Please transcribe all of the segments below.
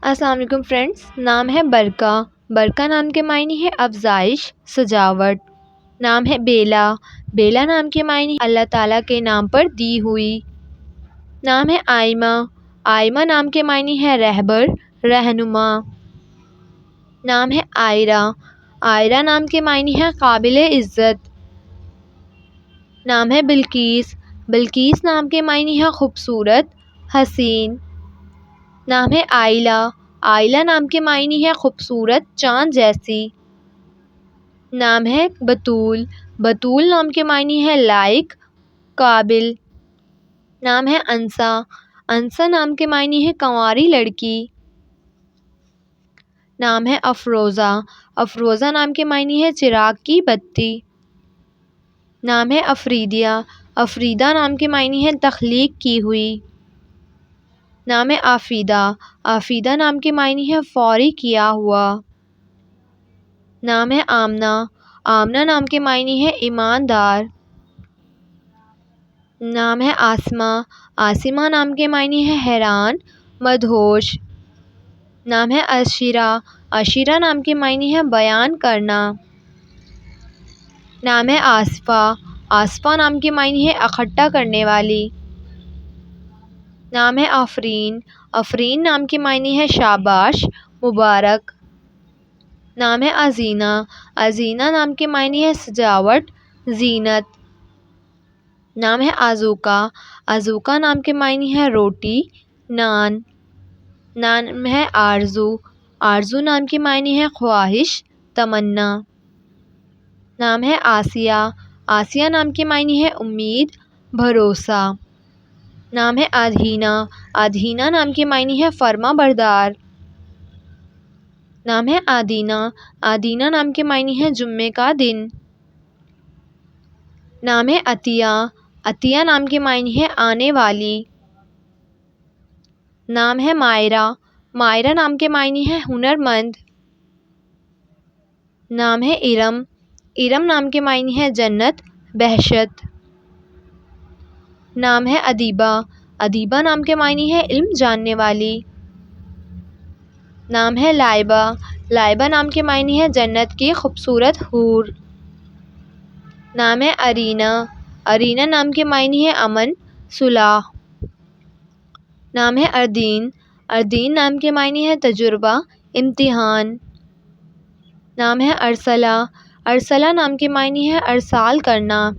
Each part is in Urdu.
السلام علیکم فرینڈس، نام ہے برکہ۔ برکہ نام کے معنی ہے افزائش، سجاوٹ۔ نام ہے بیلا۔ بیلا نام کے معنی اللہ تعالیٰ کے نام پر دی ہوئی۔ نام ہے آئمہ۔ آئمہ نام کے معنی ہے رہبر، رہنما۔ نام ہے عائرہ۔ عائرہ نام کے معنی ہے قابل عزت۔ نام ہے بلقیس۔ بلقیس نام کے معنی ہے خوبصورت، حسین۔ نام ہے عائلہ۔ عائلہ نام کے معنی ہے خوبصورت، چاند جیسی۔ نام ہے بتول۔ بتول نام کے معنی ہے لائق، قابل۔ نام ہے انسا۔ انسا نام کے معنی ہے کنواری لڑکی۔ نام ہے افروزہ۔ افروزہ نام کے معنی ہے چراغ کی بتی۔ نام ہے افریدیہ۔ افریدہ نام کے معنی ہے تخلیق کی ہوئی۔ نام ہے آفیدہ۔ آفیدہ نام کے معنی ہے فوری کیا ہوا۔ نام ہے آمنہ۔ آمنہ نام کے معنی ہے ایماندار۔ نام ہے آسمہ۔ آسمہ نام کے معنی ہے حیران، مدہوش۔ نام ہے عشیرہ۔ عشیرہ نام کے معنی ہے بیان کرنا۔ نام ہے آصفہ۔ آصفہ نام کے معنی ہے اکٹھا کرنے والی۔ نام ہے آفرین۔ آفرین نام کے معنی ہے شاباش، مبارک۔ نام ہے آذینہ۔ آذینہ نام کے معنی ہے سجاوٹ، زینت۔ نام ہے آذوقہ۔ آذوقہ نام کے معنی ہے روٹی، نان۔ نام ہے آرزو۔ آرزو نام کے معنی ہے خواہش، تمنا۔ نام ہے آسیہ۔ آسیہ نام کے معنی ہے امید، بھروسہ۔ نام ہے آدھینہ۔ آدھینہ نام کے معنی ہے فرما بردار۔ نام ہے آدینہ۔ آدینہ نام کے معنی ہے جمعے کا دن۔ نام ہے عطیہ۔ عطیہ نام کے معنی ہے آنے والی۔ نام ہے مائرہ۔ مائرہ نام کے معنی ہے ہنرمند۔ نام ہے ارم۔ ارم نام کے معنی ہے جنت، بہشت۔ نام ہے ادیبہ۔ ادیبہ نام کے معنی ہے علم جاننے والی۔ نام ہے لائبہ۔ لائبہ نام کے معنی ہے جنت کی خوبصورت حور۔ نام ہے ارینہ۔ ارینہ نام کے معنی ہے امن، صلح۔ نام ہے اردین۔ اردین نام کے معنی ہے تجربہ، امتحان۔ نام ہے ارسلہ۔ ارسلہ نام کے معنی ہے ارسال کرنا۔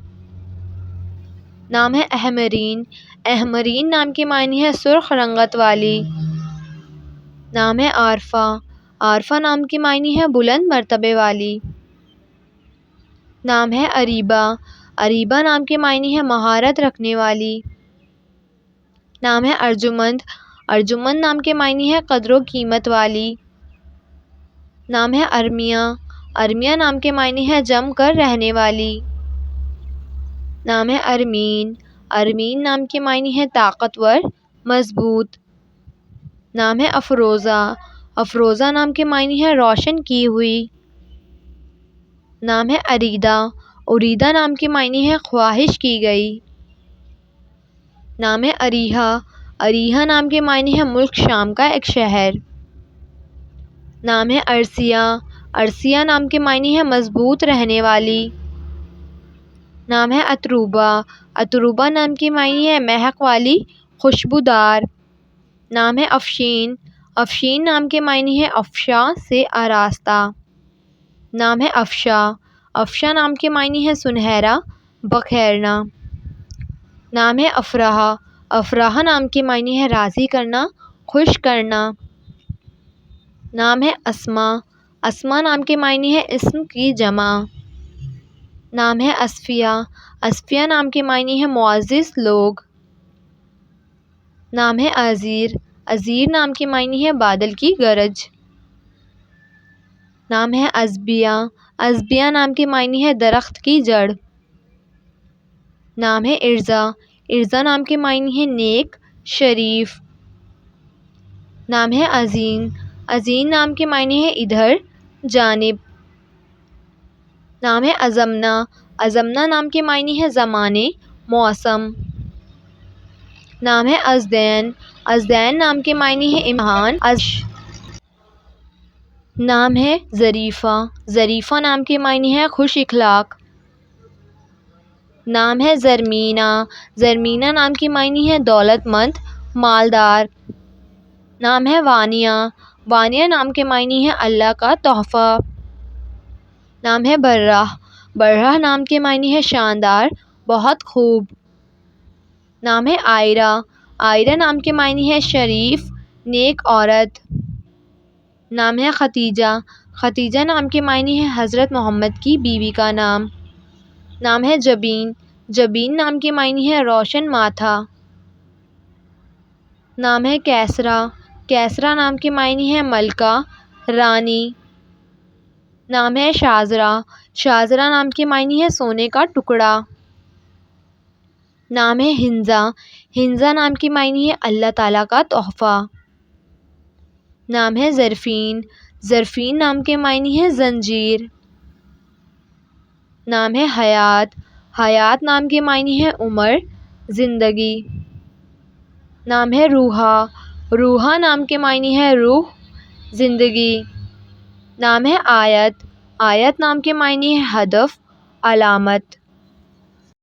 نام ہے احمرین۔ احمرین نام کے معنی ہے سرخ رنگت والی۔ نام ہے عارفہ۔ عارفہ نام کے معنی ہے بلند مرتبے والی۔ نام ہے اریبہ۔ اریبہ نام کے معنی ہے مہارت رکھنے والی۔ نام ہے ارجمند۔ ارجمند نام کے معنی ہے قدر و قیمت والی۔ نام ہے ارمیہ۔ ارمیہ نام کے معنی ہے جم کر رہنے والی۔ نام ہے ارمین۔ ارمین نام کے معنی ہے طاقتور، مضبوط۔ نام ہے افروزہ۔ افروزہ نام کے معنی ہے روشن کی ہوئی۔ نام ہے اریدہ۔ اریدہ نام کے معنی ہے خواہش کی گئی۔ نام ہے اریحہ۔ اریحہ نام کے معنی ہے ملک شام کا ایک شہر۔ نام ہے ارسیہ۔ ارسیہ نام کے معنی ہے مضبوط رہنے والی۔ نام ہے اتروبہ۔ اتروبہ نام کے معنی ہے مہک والی، خوشبودار۔ نام ہے افشین۔ افشین نام کے معنی ہے افشاں سے آراستہ۔ نام ہے افشا۔ افشا نام کے معنی ہے سنہرا، بخیرنا۔ نام ہے افراح۔ افراح نام کے معنی ہے راضی کرنا، خوش کرنا۔ نام ہے اسما۔ اسما نام کے معنی ہے اسم کی جمع۔ نام ہے اصفیہ۔ اصفیہ نام کے معنی ہے معزز لوگ۔ نام ہے عذیر۔ عذیر نام کے معنی ہے بادل کی گرج۔ نام ہے ازبیہ۔ ازبیہ نام کے معنی ہے درخت کی جڑ۔ نام ہے ارزا۔ ارزا نام کے معنی ہے نیک، شریف۔ نام ہے عظیم۔ عظیم نام کے معنی ہے ادھر، جانب۔ نام ہے ازمنہ۔ ازمنہ نام کے معنی ہے زمانے، موسم۔ نام ہے ازدین۔ ازدین نام کے معنی ہے امتحان، نام ہے ظریفہ، ظریفہ نام کے معنی ہے خوش اخلاق۔ نام ہے زرمینہ، زرمینہ نام کے معنی ہے دولت مند، مالدار۔ نام ہے وانیہ، وانیہ نام کے معنی ہے اللہ کا تحفہ۔ نام ہے برہ، برہ نام کے معنی ہے شاندار، بہت خوب۔ نام ہے عائرہ، عائرہ نام کے معنی ہے شریف، نیک عورت۔ نام ہے ختیجہ، ختیجہ نام کے معنی ہے حضرت محمد کی بیوی کا نام۔ نام ہے جبین، جبین نام کے معنی ہے روشن ماتھا۔ نام ہے کیسرا، کیسرا نام کے معنی ہے ملکہ، رانی۔ نام ہے شازرہ، شازرہ نام کے معنی ہے سونے کا ٹکڑا۔ نام ہے ہنزہ، ہنزہ نام کے معنی ہے اللہ تعالیٰ کا تحفہ۔ نام ہے ظرفین، ظرفین نام کے معنی ہے زنجیر۔ نام ہے حیات، حیات نام کے معنی ہے عمر، زندگی۔ نام ہے روحا، روحا نام کے معنی ہے روح، زندگی۔ نام ہے آیت، آیت نام کے معنی ہے ہدف، علامت۔